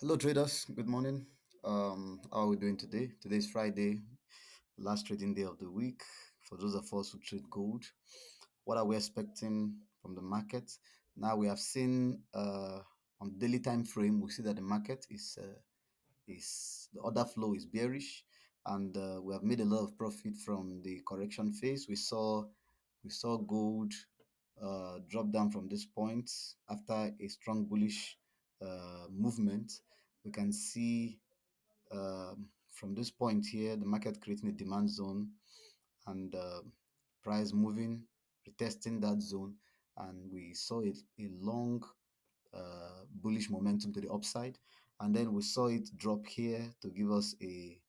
Hello, traders. Good morning. How are we doing today? Today is Friday, last trading day of the week. For those of us who trade gold, what are we expecting from the market? Now we have seen on daily time frame, we see that the market is the order flow is bearish, and we have made a lot of profit from the correction phase. We saw gold drop down from this point after a strong bullish movement. We can see from this point here the market creating a demand zone and price moving, retesting that zone, and we saw a long bullish momentum to the upside, and then we saw it drop here to give us a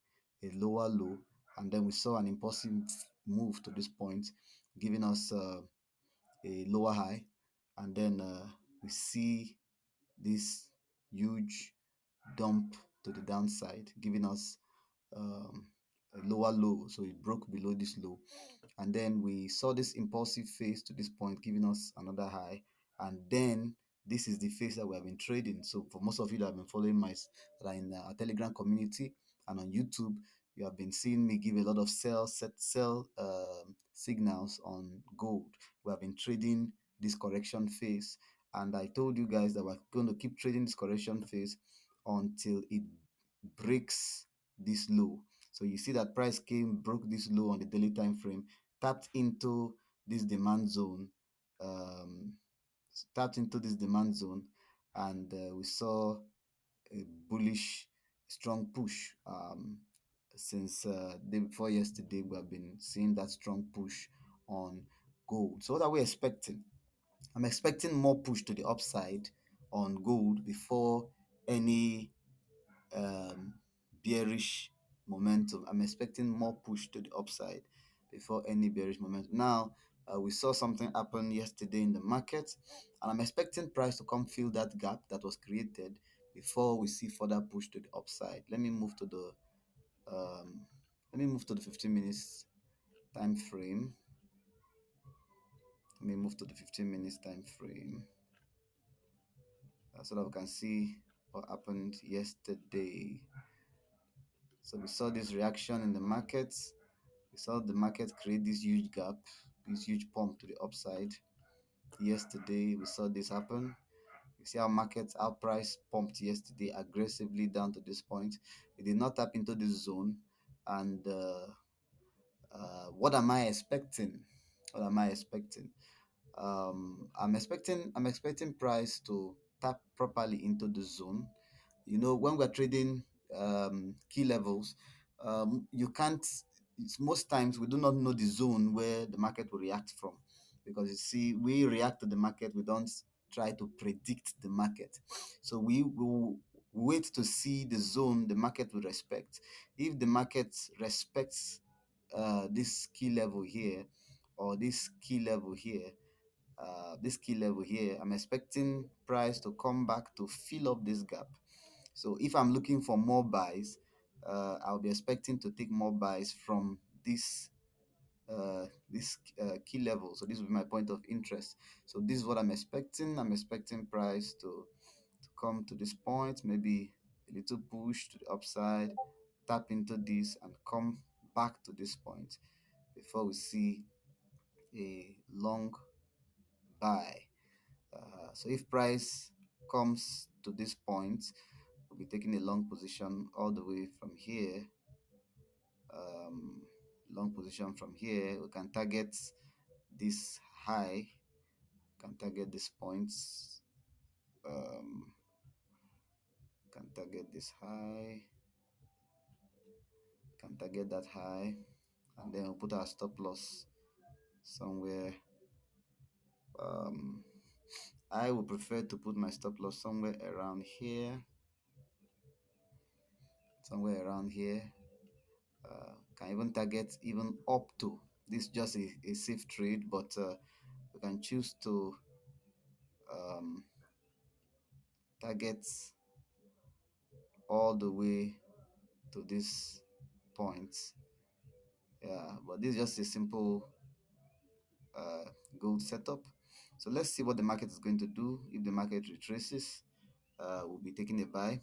lower low, and then we saw an impulsive move to this point, giving us a lower high, and then we see this huge dump to the downside, giving us um, a lower low. So it broke below this low, and then we saw this impulsive phase to this point, giving us another high, and then this is the phase that we have been trading. So for most of you that have been following that are in our Telegram community and on YouTube, you have been seeing me give a lot of sell signals on gold. We have been trading this correction phase, and I told you guys that we're going to keep trading this correction phase until it breaks this low. So you see that price broke this low on the daily time frame, tapped into this demand zone, um, tapped into this demand zone, and we saw a bullish, strong push. Since day before yesterday, we have been seeing that strong push on gold. So what are we expecting? I'm expecting more push to the upside on gold before any um, bearish momentum. I'm expecting more push to the upside before any bearish momentum. Now, we saw something happen yesterday in the market, and I'm expecting price to come fill that gap that was created before we see further push to the upside. Um, let me move to the 15 minutes time frame. Let me move to the 15 minutes time frame so that we can see what happened yesterday. So we saw this reaction in the markets. We saw the market create this huge gap, this huge pump to the upside. Yesterday, we saw this happen. You see how our price pumped yesterday aggressively down to this point. It did not tap into this zone. And what am I expecting? What am I expecting? I'm expecting price to tap properly into the zone. When we're trading key levels, you can't most times we do not know the zone where the market will react from, because you see, we react to the market, we don't try to predict the market. So we will wait to see the zone the market will respect. If the market respects this key level here, or this key level here, I'm expecting price to come back to fill up this gap. So if I'm looking for more buys, I'll be expecting to take more buys from this key level. So this will be my point of interest. So this is what I'm expecting. I'm expecting price to come to this point, maybe a little push to the upside, tap into this, and come back to this point before we see a long buy. So if price comes to this point, we'll be taking a long position all the way from here. um, Long position from here. We can target this high, can target this points, can target this high, can target that high, and then we'll put our stop loss somewhere. um, I would prefer to put my stop loss somewhere around here, somewhere around here. Can even target even up to this, just a safe trade, but we can choose to um, target all the way to this point. Yeah, but this is just a simple uh, gold setup. So let's see what the market is going to do. If the market retraces, we'll be taking a buy.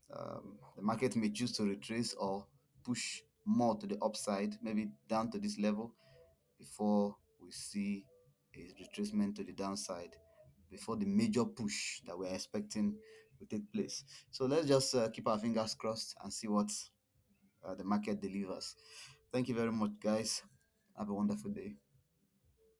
The market may choose to retrace or push more to the upside, maybe down to this level, before we see a retracement to the downside, before the major push that we're expecting will take place. So let's just keep our fingers crossed and see what the market delivers. Thank you very much, guys. Have a wonderful day.